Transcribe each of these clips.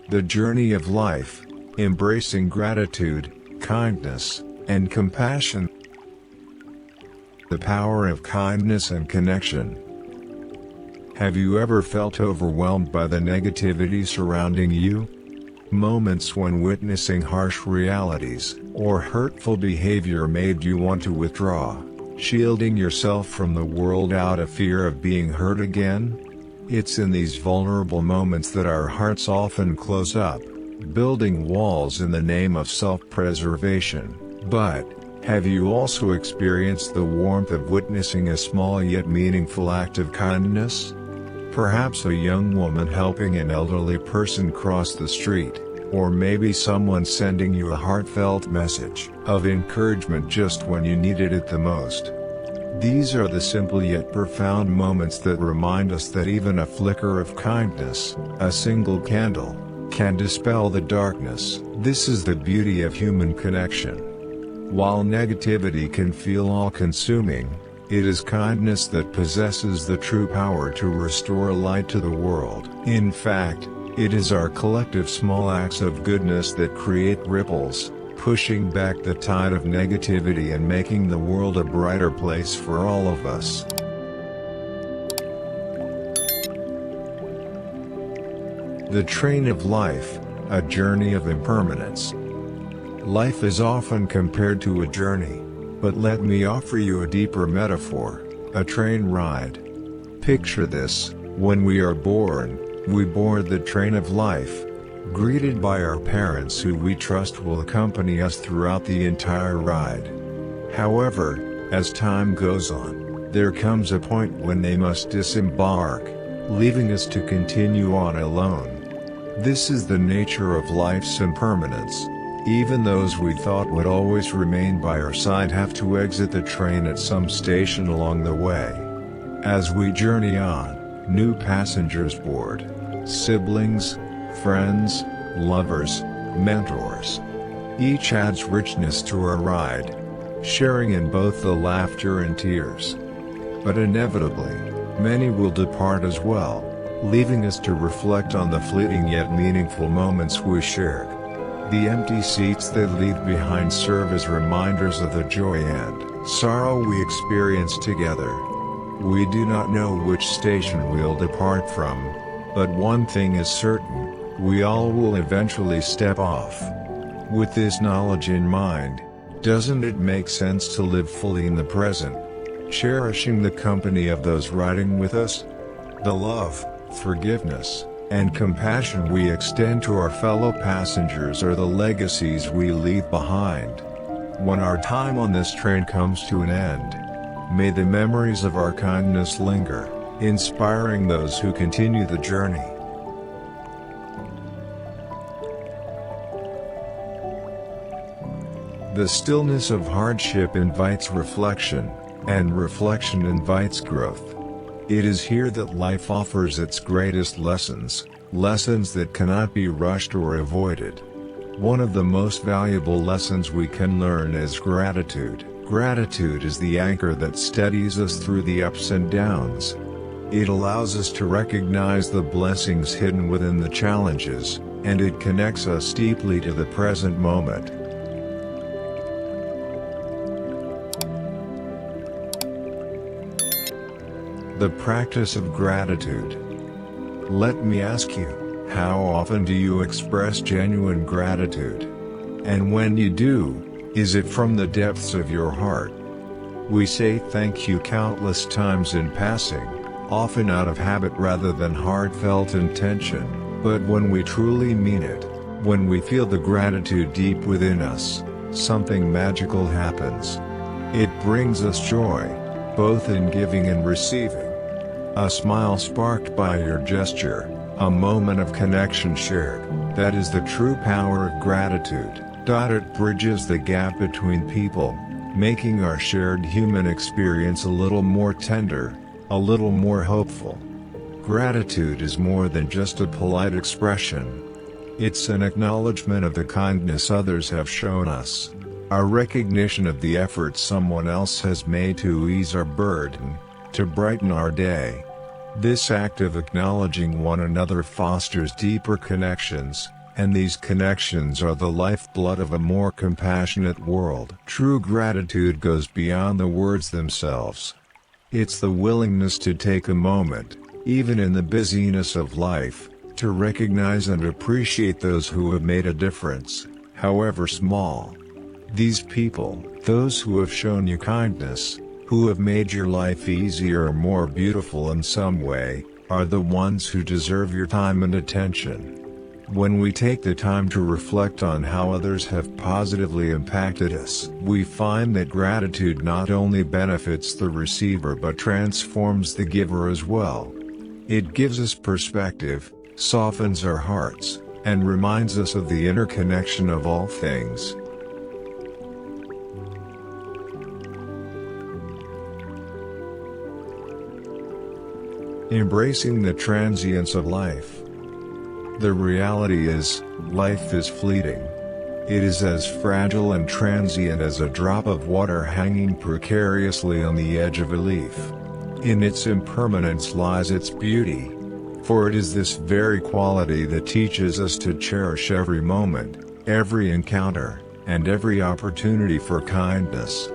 The journey of life, embracing gratitude, kindness, and compassion. The power of kindness and connection. Have you ever felt overwhelmed by the negativity surrounding you? Moments when witnessing harsh realities or hurtful behavior made you want to withdraw, shielding yourself from the world out of fear of being hurt again? It's in these vulnerable moments that our hearts often close up, building walls in the name of self-preservation. But, have you also experienced the warmth of witnessing a small yet meaningful act of kindness? Perhaps a young woman helping an elderly person cross the street, or maybe someone sending you a heartfelt message of encouragement just when you needed it the most. These are the simple yet profound moments that remind us that even a flicker of kindness, a single candle, can dispel the darkness. This is the beauty of human connection. While negativity can feel all-consuming, it is kindness that possesses the true power to restore light to the world. In fact, it is our collective small acts of goodness that create ripples, pushing back the tide of negativity and making the world a brighter place for all of us. The train of life, a journey of impermanence. Life is often compared to a journey, but let me offer you a deeper metaphor, a train ride. Picture this: when we are born, we board the train of life, greeted by our parents who we trust will accompany us throughout the entire ride. However, as time goes on, there comes a point when they must disembark, leaving us to continue on alone. This is the nature of life's impermanence. Even those we thought would always remain by our side have to exit the train at some station along the way. As we journey on, new passengers board: siblings, friends, lovers, mentors. Each adds richness to our ride, sharing in both the laughter and tears. But inevitably, many will depart as well, leaving us to reflect on the fleeting yet meaningful moments we shared. The empty seats they leave behind serve as reminders of the joy and sorrow we experienced together. We do not know which station we'll depart from, but one thing is certain: we all will eventually step off. With this knowledge in mind, doesn't it make sense to live fully in the present, cherishing the company of those riding with us? The love, forgiveness, and compassion we extend to our fellow passengers are the legacies we leave behind. When our time on this train comes to an end, may the memories of our kindness linger, inspiring those who continue the journey. The stillness of hardship invites reflection, and reflection invites growth. It is here that life offers its greatest lessons, lessons that cannot be rushed or avoided. One of the most valuable lessons we can learn is gratitude. Gratitude is the anchor that steadies us through the ups and downs. It allows us to recognize the blessings hidden within the challenges, and it connects us deeply to the present moment. The practice of gratitude. Let me ask you, how often do you express genuine gratitude? And when you do, is it from the depths of your heart? We say thank you countless times in passing, often out of habit rather than heartfelt intention, but when we truly mean it, when we feel the gratitude deep within us, something magical happens. It brings us joy, both in giving and receiving. A smile sparked by your gesture, a moment of connection shared, that is the true power of gratitude. It bridges the gap between people, making our shared human experience a little more tender, a little more hopeful. Gratitude is more than just a polite expression. It's an acknowledgement of the kindness others have shown us, a recognition of the effort someone else has made to ease our burden, to brighten our day. This act of acknowledging one another fosters deeper connections, and these connections are the lifeblood of a more compassionate world. True gratitude goes beyond the words themselves. It's the willingness to take a moment, even in the busyness of life, to recognize and appreciate those who have made a difference, however small. These people, those who have shown you kindness, who have made your life easier or more beautiful in some way, are the ones who deserve your time and attention. When we take the time to reflect on how others have positively impacted us, we find that gratitude not only benefits the receiver but transforms the giver as well. It gives us perspective, softens our hearts, and reminds us of the interconnection of all things. Embracing the transience of life. The reality is, life is fleeting. It is as fragile and transient as a drop of water hanging precariously on the edge of a leaf. In its impermanence lies its beauty. For it is this very quality that teaches us to cherish every moment, every encounter, and every opportunity for kindness.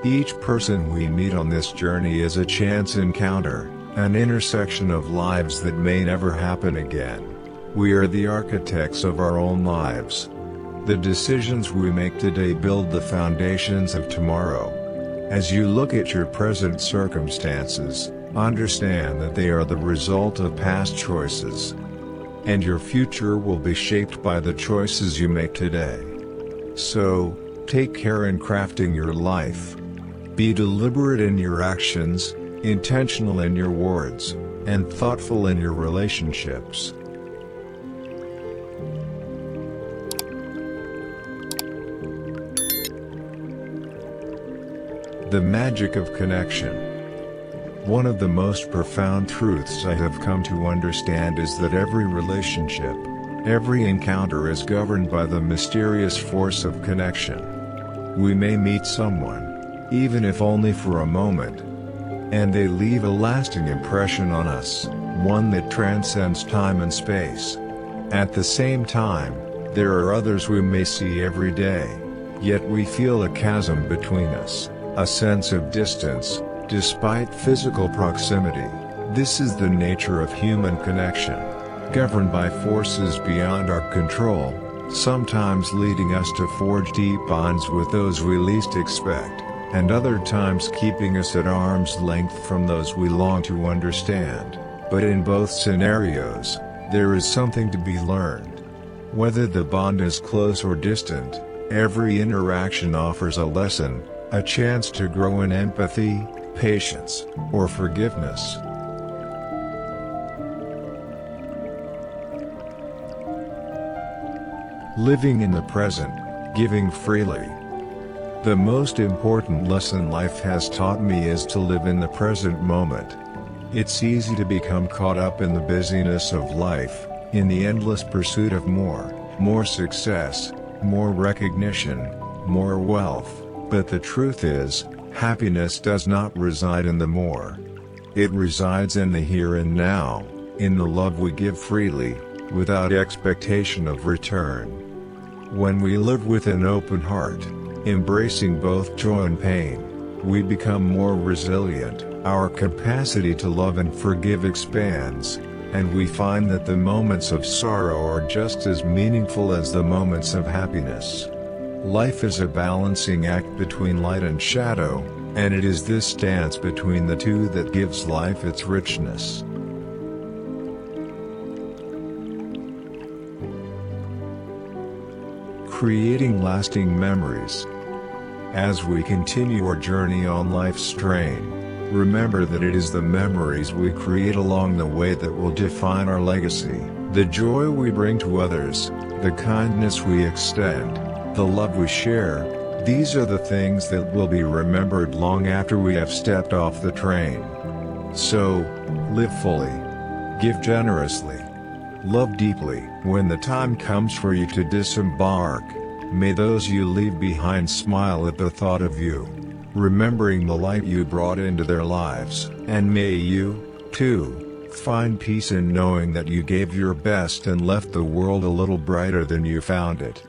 Each person we meet on this journey is a chance encounter, an intersection of lives that may never happen again. We are the architects of our own lives. The decisions we make today build the foundations of tomorrow. As you look at your present circumstances, understand that they are the result of past choices. And your future will be shaped by the choices you make today. So, take care in crafting your life. Be deliberate in your actions, intentional in your words, and thoughtful in your relationships. The magic of connection. One of the most profound truths I have come to understand is that every relationship, every encounter is governed by the mysterious force of connection. We may meet someone, even if only for a moment, and they leave a lasting impression on us, one that transcends time and space. At the same time, there are others we may see every day, yet we feel a chasm between us, a sense of distance, despite physical proximity. This is the nature of human connection, governed by forces beyond our control, sometimes leading us to forge deep bonds with those we least expect, and other times keeping us at arm's length from those we long to understand. But in both scenarios, there is something to be learned. Whether the bond is close or distant, every interaction offers a lesson, a chance to grow in empathy, patience, or forgiveness. Living in the present, giving freely. The most important lesson life has taught me is to live in the present moment. It's easy to become caught up in the busyness of life, in the endless pursuit of more success, more recognition, more wealth. But the truth is, happiness does not reside in the more. It resides in the here and now, in the love we give freely, without expectation of return. When we live with an open heart, embracing both joy and pain, we become more resilient, our capacity to love and forgive expands, and we find that the moments of sorrow are just as meaningful as the moments of happiness. Life is a balancing act between light and shadow, and it is this dance between the two that gives life its richness. Creating lasting memories. As we continue our journey on life's train, remember that it is the memories we create along the way that will define our legacy, the joy we bring to others, the kindness we extend, the love we share. These are the things that will be remembered long after we have stepped off the train. So, live fully. Give generously. Love deeply. When the time comes for you to disembark, may those you leave behind smile at the thought of you, remembering the light you brought into their lives. And may you, too, Find peace in knowing that you gave your best and left the world a little brighter than you found it.